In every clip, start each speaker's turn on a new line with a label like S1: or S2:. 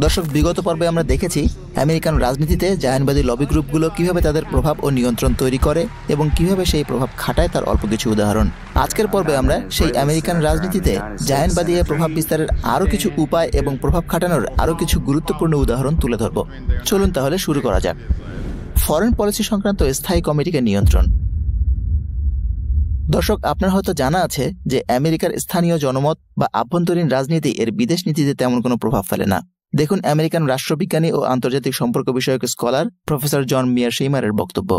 S1: দর্শক, বিগত পর্বে আমরা দেখেছি আমেরিকান রাজনীতিতে জায়ানবাদী লবি গ্রুপগুলো কিভাবে তাদের প্রভাব ও নিয়ন্ত্রণ তৈরি করে এবং কিভাবে সেই প্রভাব খাটায় তার অল্প কিছু উদাহরণ। আজকের পর্বে আমরা সেই আমেরিকান রাজনীতিতে জায়ানবাদী প্রভাব বিস্তারের আরও কিছু উপায় এবং প্রভাব খাটানোর আরও কিছু গুরুত্বপূর্ণ উদাহরণ তুলে ধরব। চলুন তাহলে শুরু করা যাক। ফরেন পলিসি সংক্রান্ত স্থায়ী কমিটিকে নিয়ন্ত্রণ। দর্শক, আপনার হয়তো জানা আছে যে আমেরিকার স্থানীয় জনমত বা আভ্যন্তরীণ রাজনীতি এর বিদেশ নীতিতে তেমন কোনো প্রভাব ফেলে না। দেখুন আমেরিকান রাষ্ট্রবিজ্ঞানী ও আন্তর্জাতিক সম্পর্ক বিষয়ক স্কলার প্রফেসর জন মিয়ারশেইমারের বক্তব্য।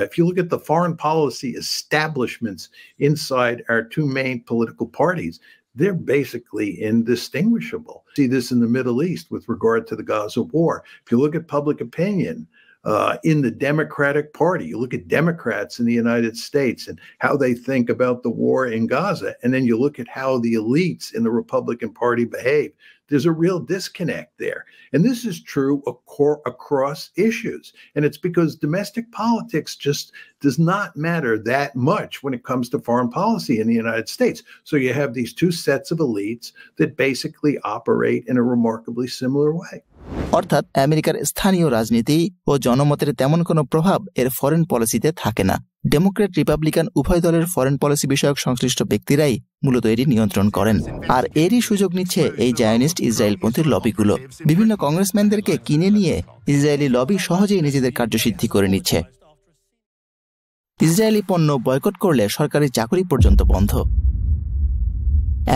S2: If you look at the foreign policy establishments inside our two main political parties, they're basically indistinguishable. See this in the Middle East with regard to the Gaza war. If you look at public opinion in the Democratic Party, you look at Democrats in the United States and how they think about the war in Gaza, and then you look at how the elites in the Republican Party behave. There's a real disconnect there. And this is true across issues. And it's because domestic politics just does not matter that much when it comes to foreign policy in the United States. So you have these two sets of elites that basically operate in a remarkably similar way.
S1: অর্থাৎ আমেরিকার স্থানীয় রাজনীতি ও জনমতের তেমন কোনো প্রভাব এর foreign পলিসিতে থাকে না। ডেমোক্রেট রিপাবলিকান উভয় দলের ফরেন পলিসি বিষয়ক সংশ্লিষ্ট ব্যক্তিরাই মূলত এটি নিয়ন্ত্রণ করেন। আর এরই সুযোগ নিচ্ছে এই জায়নিস্ট ইসরায়েলপন্থীর লবিগুলো। বিভিন্ন কংগ্রেসম্যানদেরকে কিনে নিয়ে ইসরায়েলি লবি সহজেই নিজেদের কার্যসিদ্ধি করে নিচ্ছে। ইসরায়েলি পণ্য বয়কট করলে সরকারি চাকরি পর্যন্ত বন্ধ।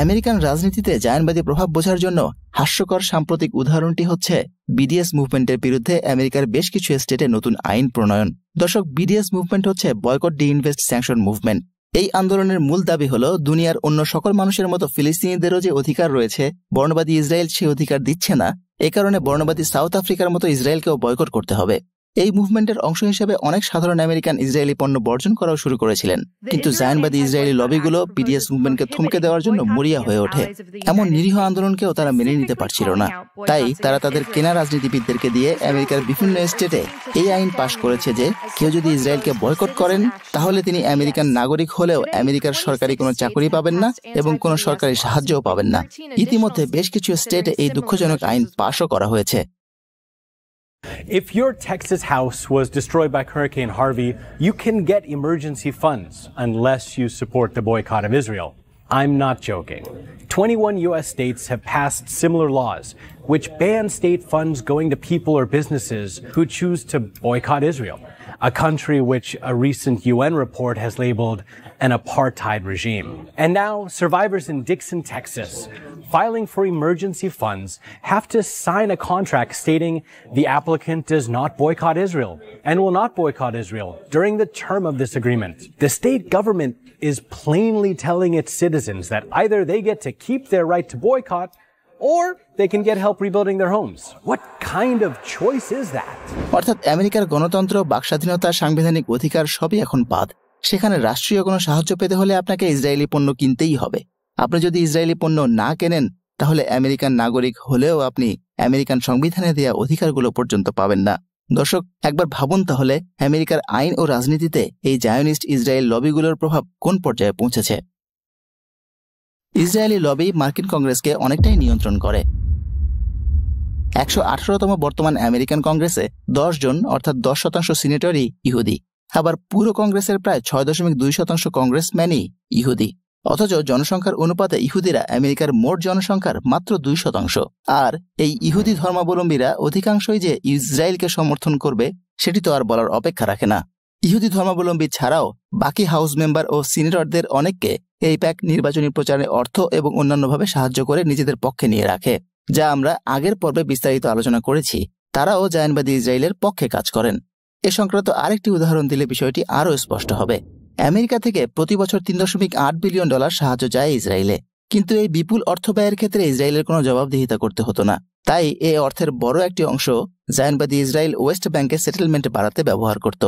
S1: আমেরিকান রাজনীতিতে জায়ানবাদী প্রভাব বোঝার জন্য হাস্যকর সাম্প্রতিক উদাহরণটি হচ্ছে বিডিএস মুভমেন্টের বিরুদ্ধে আমেরিকার বেশ কিছু স্টেটে নতুন আইন প্রণয়ন। দর্শক, বিডিএস মুভমেন্ট হচ্ছে বয়কট ডিইনভেস্ট স্যাংশন মুভমেন্ট। এই আন্দোলনের মূল দাবি হল দুনিয়ার অন্য সকল মানুষের মতো ফিলিস্তিনিদেরও যে অধিকার রয়েছে, বর্ণবাদী ইসরায়েল সেই অধিকার দিচ্ছে না। এ কারণে বর্ণবাদী সাউথ আফ্রিকার মতো ইসরায়েলকেও বয়কট করতে হবে। এই মুভমেন্টের অংশ হিসেবে অনেক সাধারণ আমেরিকান ইসরায়েলি পণ্য বর্জন করাও শুরু করেছিলেন। কিন্তু জায়ানবাদী ইসরায়েলি লবিগুলো বিডিএস মুভমেন্টকে থমকে দেওয়ার জন্য মরিয়া হয়ে ওঠে। এমন নিরীহ আন্দোলনকেও তারা মেনে নিতে পারছিল না। তাই তারা তাদের কেনা রাজনীতিবিদদেরকে দিয়ে আমেরিকার বিভিন্ন স্টেটে এই আইন পাশ করেছে যে কেউ যদি ইসরায়েলকে বয়কট করেন তাহলে তিনি আমেরিকান নাগরিক হলেও আমেরিকার সরকারি কোনো চাকরি পাবেন না এবং কোনো সরকারি সাহায্যও পাবেন না। ইতিমধ্যে বেশ কিছু স্টেটে এই দুঃখজনক আইন পাশও করা হয়েছে।
S3: If your Texas house was destroyed by Hurricane Harvey, you can get emergency funds unless you support the boycott of Israel. I'm not joking. 21 U.S. states have passed similar laws which ban state funds going to people or businesses who choose to boycott Israel, a country which a recent UN report has labeled an apartheid regime. And now survivors in Dixon, Texas, filing for emergency funds have to sign a contract stating the applicant does not boycott Israel and will not boycott Israel during the term of this agreement. The state government is plainly telling its citizens that either they get to keep their right to boycott or they can get help rebuilding their homes. What kind of choice is that?
S1: অর্থাৎ আমেরিকার গণতন্ত্র, বাকস্বাধীনতা, সাংবিধানিক অধিকার সবই এখন বাদ। সেখানে রাষ্ট্রীয় কোনো সাহায্য পেতে হলে আপনাকে ইসরায়েলি পণ্য কিনতেই হবে। আপনি যদি ইসরায়েলি পণ্য না কেনেন তাহলে আমেরিকান নাগরিক হলেও আপনি আমেরিকান সংবিধানে দেওয়া অধিকারগুলো পর্যন্ত পাবেন না। দর্শক, একবার ভাবুন তাহলে আমেরিকার আইন ও রাজনীতিতে এই জায়নিস্ট ইসরায়েল লবিগুলোর প্রভাব কোন পর্যায়ে পৌঁছেছে। ইসরায়েলি লবি মার্কিন কংগ্রেসকে অনেকটাই নিয়ন্ত্রণ করে। 118তম বর্তমান আমেরিকান কংগ্রেসে 10 জন অর্থাৎ 10% সিনেটরই ইহুদি। আবার পুরো কংগ্রেসের প্রায় 6.2% কংগ্রেসম্যানই ইহুদি। অথচ জনসংখ্যার অনুপাতে ইহুদিরা আমেরিকার মোট জনসংখ্যার মাত্র 2%। আর এই ইহুদি ধর্মাবলম্বীরা অধিকাংশই যে ইসরায়েলকে সমর্থন করবে সেটি তো আর বলার অপেক্ষা রাখে না। ইহুদি ধর্মাবলম্বী ছাড়াও বাকি হাউস মেম্বার ও সিনেটরদের অনেককে এই প্যাক নির্বাচনী প্রচারে অর্থ এবং অন্যান্যভাবে সাহায্য করে নিজেদের পক্ষে নিয়ে রাখে, যা আমরা আগের পর্বে বিস্তারিত আলোচনা করেছি। তারাও জায়ানবাদী ইসরায়েলের পক্ষে কাজ করেন। এ সংক্রান্ত আরেকটি উদাহরণ দিলে বিষয়টি আরও স্পষ্ট হবে। আমেরিকা থেকে প্রতি বছর $3.8 বিলিয়ন সাহায্য যায় ইসরায়েলে, কিন্তু এই বিপুল অর্থ ব্যয়ের ক্ষেত্রে ইসরায়েলের কোনো জবাবদিহিতা করতে হতো না। তাই এই অর্থের বড় একটি অংশ জায়ানবাদী ইসরায়েল ওয়েস্ট ব্যাংকে সেটেলমেন্ট বাড়াতে ব্যবহার করত।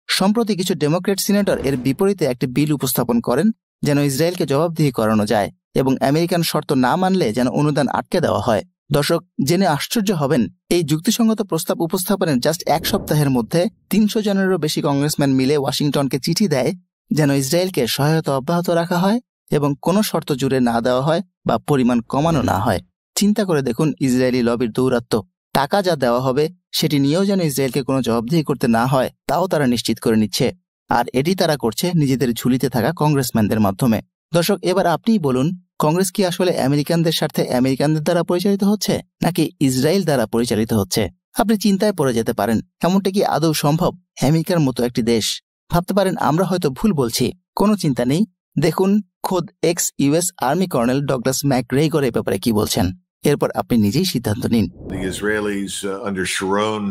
S1: সম্প্রতি কিছু ডেমোক্রেট সিনেটর এর বিপরীতে একটি বিল উপস্থাপন করেন যেন ইসরায়েলকে জবাবদিহি করানো যায় এবং আমেরিকান শর্ত না মানলে যেন অনুদান আটকে দেওয়া হয়। দর্শক, জেনে আশ্চর্য হবেন এই যুক্তিসঙ্গত প্রস্তাব উপস্থাপনের জাস্ট এক সপ্তাহের মধ্যে 300 জনেরও বেশি কংগ্রেসম্যান মিলে ওয়াশিংটনকে চিঠি দেয় যেন ইসরায়েলকে সহায়তা অব্যাহত রাখা হয় এবং কোনো শর্ত জুড়ে না দেওয়া হয় বা পরিমাণ কমানো না হয়। চিন্তা করে দেখুন ইসরায়েলি লবির দৌরাত্ম্য। টাকা যা দেওয়া হবে সেটি নিয়েও যেন ইসরায়েলকে কোনো জবাবদিহি করতে না হয় তাও তারা নিশ্চিত করে নিচ্ছে। আর এটি তারা করছে নিজেদের ঝুলিতে থাকা কংগ্রেসম্যানদের মাধ্যমে। দর্শক, এবার আপনিই বলুন, কংগ্রেস কি আসলে আমেরিকানদের স্বার্থে আমেরিকানদের দ্বারা পরিচালিত হচ্ছে নাকি ইসরায়েল দ্বারা পরিচালিত হচ্ছে? আপনি চিন্তায় পড়ে যেতে পারেন, এমনটা কি আদৌ সম্ভব? আমেরিকার মতো একটি দেশ। ভাবতে পারেন আমরা হয়তো ভুল বলছি। কোনো চিন্তা নেই, দেখুন খোদ ex US army colonel Douglas Macgregor এই ব্যাপারে কি বলছেন। এরপর আপনি নিজেই সিদ্ধান্ত নিন।
S4: The Israelis under Sharon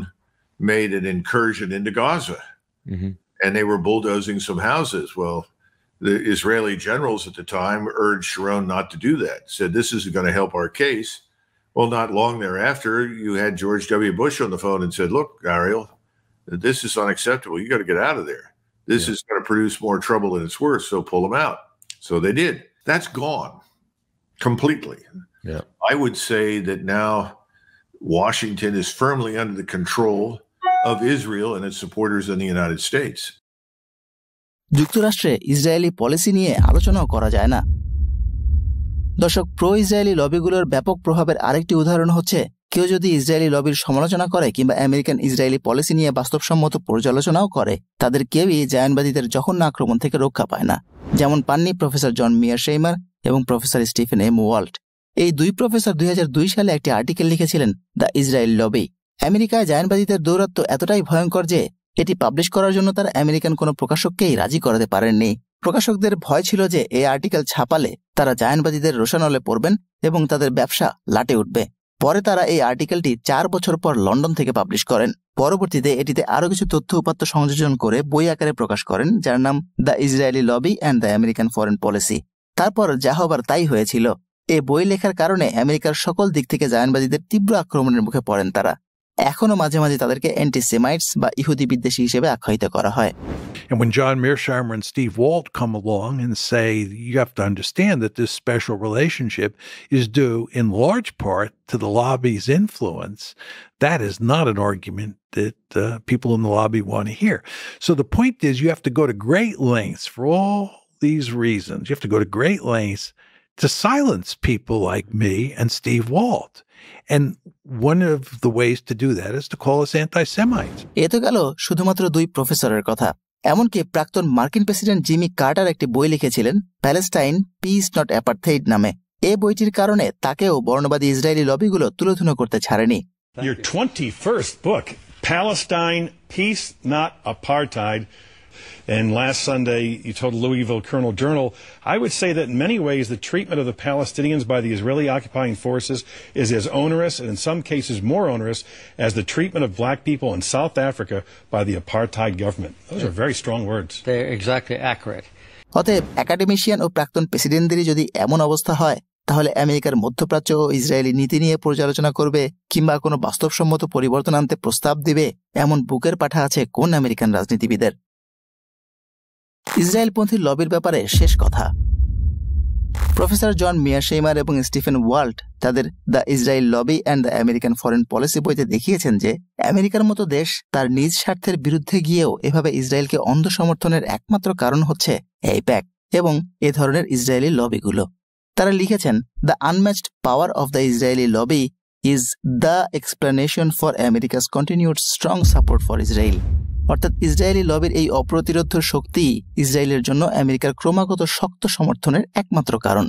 S4: made an incursion into Gaza, and they were bulldozing some houses. Well, the Israeli generals at the time urged Sharon not to do that, said this isn't going to help our case. Well, not long thereafter, you had George W. Bush on the phone and said, look, Ariel, this is unacceptable. You got to get out of there. This is going to produce more trouble than it's worth, so pull them out. So they did. That's gone completely.
S5: Yeah.
S4: I would say that now Washington is firmly under the control of Israel and its supporters in the United States.
S1: যুক্তরাষ্ট্রে Israeli policy নিয়ে আলোচনাও করা যায় না। দর্শক, pro Israeli লবিগুলোর ব্যাপক প্রভাবের আরেকটি উদাহরণ হচ্ছে কেউ যদি ইসরায়েলি লবির সমালোচনা করে কিংবা আমেরিকান ইসরায়েলি পলিসি নিয়ে বাস্তবসম্মত পর্যালোচনাও করে, তাদের কেউই জায়নবাদীদের জঘন্য আক্রমণ থেকে রক্ষা পায় না। যেমন পাননি প্রফেসর জন মিয়ারশেইমার এবং প্রফেসর স্টিফেন এম ওয়াল্ট। এই দুই প্রফেসর 2002 সালে একটি আর্টিকেল লিখেছিলেন দ্য ইসরায়েল লবি। আমেরিকায় জায়নবাদীদের দৌরাত্ম্য এতটাই ভয়ঙ্কর যে এটি পাবলিশ করার জন্য তারা আমেরিকান কোনো প্রকাশককেই রাজি করাতে পারেননি। প্রকাশকদের ভয় ছিল যে এই আর্টিকেল ছাপালে তারা জায়নবাদীদের রোশানলে পড়বেন এবং তাদের ব্যবসা লাটে উঠবে। পরে তারা এই আর্টিকেলটি 4 বছর পর লন্ডন থেকে পাবলিশ করেন। পরবর্তীতে এটিতে আরও কিছু তথ্য উপাত্ত সংযোজন করে বই আকারে প্রকাশ করেন, যার নাম the Israeli lobby and the American foreign policy. তারপর যা হবার তাই হয়েছিল। এই বই লেখার কারণে আমেরিকার সকল দিক থেকে জায়নবাদীদের তীব্র আক্রমণের মুখে পড়েন তারা। এখনো মাঝে মাঝে তাদেরকে অ্যান্টিসেমাইটস বা ইহুদি বিদ্বেষী হিসেবে আখ্যায়িত করা হয়।
S2: And when John Mearsheimer and Steve Walt come along and say, you have to understand that this special relationship is due in large part to the lobby's influence, that is not an argument that people in the lobby want to hear. So the point is you have to go to great lengths for all these reasons. You have to go to great lengths to silence people like me and Steve Walt. And one of the ways to do that is to call us anti-Semites.
S1: এ তো গেল শুধুমাত্র দুই প্রফেসরের কথা। এমনকি প্রাক্তন মার্কিন president Jimmy Carter একটি বই লিখেছিলেন প্যালেস্টাইন পিস নট অ্যাপার্থাইড নামে। এই বইটির কারণে তাকেও বর্ণবাদী ইসরায়েলি লবিগুলো তুলোধুনো করতে ছাড়েনি।
S6: Your 21st book, Palestine, Peace Not Apartheid. And last Sunday, you told the Louisville Journal, I would say that in many ways the treatment of the Palestinians by the Israeli occupying forces is as onerous, and in some cases more onerous, as the treatment of black people in South Africa by the apartheid government. Those are very strong words.
S5: They're exactly accurate.
S1: অতএব academician ও প্রাক্তন প্রেসিডেন্টদেরই যদি এমন অবস্থা হয়, তাহলে আমেরিকার মধ্যপ্রাচ্য ও Israeli নীতি নিয়ে পর্যালোচনা করবে কিংবা কোনো বাস্তবসম্মত পরিবর্তন আনতে প্রস্তাব দিবে এমন বুকের পাঠা আছে কোন আমেরিকান রাজনীতিবিদের? ইসরায়েলপন্থী লবির ব্যাপারে শেষ কথা। প্রফেসর জন মিয়ারশেইমার এবং স্টিফেন ওয়াল্ট তাদের the Israel lobby and the American foreign policy বইতে দেখিয়েছেন যে আমেরিকার মতো দেশ তার নিজ স্বার্থের বিরুদ্ধে গিয়েও এভাবে ইসরায়েলকে অন্ধ সমর্থনের একমাত্র কারণ হচ্ছে এইপ্যাক এবং এ ধরনের ইসরায়েলি লবিগুলো। তারা লিখেছেন, the unmatched power of the Israeli lobby is the explanation for Americas continued strong support for Israel. অর্থাৎ ইসরায়েলি লবির এই অপ্রতিরোধ্য শক্তি ইসরায়েলের জন্য আমেরিকার ক্রমাগত শক্ত সমর্থনের একমাত্র কারণ।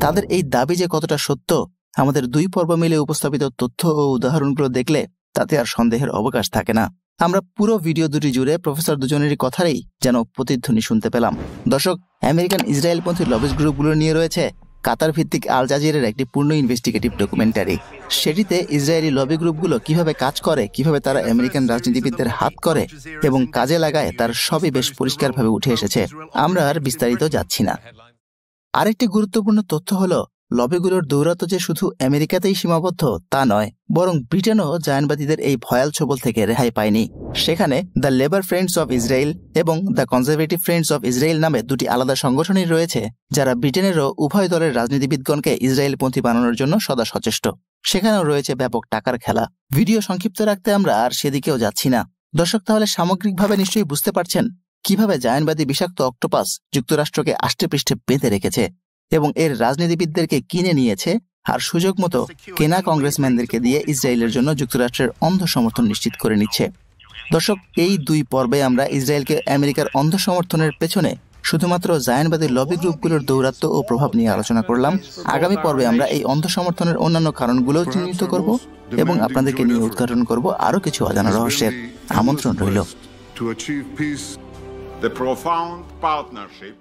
S1: তাদের এই দাবি যে কতটা সত্য, আমাদের 2 পর্ব মিলে উপস্থাপিত তথ্য ও উদাহরণগুলো দেখলে তাতে আর সন্দেহের অবকাশ থাকে না। আমরা পুরো ভিডিও দুটি জুড়ে প্রফেসর দুজনেরই কথারই যেন প্রতিধ্বনি শুনতে পেলাম। দর্শক, আমেরিকান ইসরায়েলপন্থী লবিজ গ্রুপগুলো নিয়ে রয়েছে কাতার ভিত্তিক আল জাজিরার একটি পূর্ণ ইনভেস্টিগেটিভ ডকুমেন্টারি। সেটিতে ইসরায়েলি লবি গ্রুপগুলো কিভাবে কাজ করে, কিভাবে তারা আমেরিকান রাজনীতিবিদদের হাত করে এবং কাজে লাগায়, তার সবই বেশ পরিষ্কারভাবে উঠে এসেছে। আমরা আর বিস্তারিত যাচ্ছি না। আরেকটি গুরুত্বপূর্ণ তথ্য হলো লবিগুলোর দৌরাত্ম্য যে শুধু আমেরিকাতেই সীমাবদ্ধ তা নয়, বরং ব্রিটেনও জায়নবাদীদের এই ভয়াল ছবল থেকে রেহাই পায়নি। সেখানে the Labour Friends of Israel এবং the Conservative Friends of Israel নামে 2টি আলাদা সংগঠনই রয়েছে, যারা ব্রিটেনেরও উভয় দলের রাজনীতিবিদগণকে ইসরায়েলপন্থী বানানোর জন্য সদা সচেষ্ট। সেখানেও রয়েছে ব্যাপক টাকার খেলা। ভিডিও সংক্ষিপ্ত রাখতে আমরা আর সেদিকেও যাচ্ছি না। দর্শক, তাহলে সামগ্রিকভাবে নিশ্চয়ই বুঝতে পারছেন কিভাবে জায়নবাদী বিষাক্ত অক্টোপাস যুক্তরাষ্ট্রকে আষ্টেপৃষ্ঠে বেঁধে রেখেছে এবং এর রাজনীতিবিদদেরকে কিনে নিয়েছে আর সুযোগ মতো কেনা কংগ্রেসম্যানদেরকে দিয়ে ইসরায়েলের জন্য যুক্তরাষ্ট্রের অন্ধ সমর্থন নিশ্চিত করে নিচ্ছে। দর্শক, এই 2 পর্বে আমরা ইসরায়েলকে আমেরিকার অন্ধ সমর্থনের পেছনে শুধুমাত্র জায়নবাদী লবি গ্রুপগুলোর দৌরাত্ম্য ও প্রভাব নিয়ে আলোচনা করলাম। আগামী পর্বে আমরা এই অন্ধ সমর্থনের অন্যান্য কারণগুলো চিহ্নিত করব এবং আপনাদেরকে নিয়ে উদ্ঘাটন করব আরো কিছু অজানা রহস্যের। আমন্ত্রণ রইল।
S5: To achieve peace, the profound partnership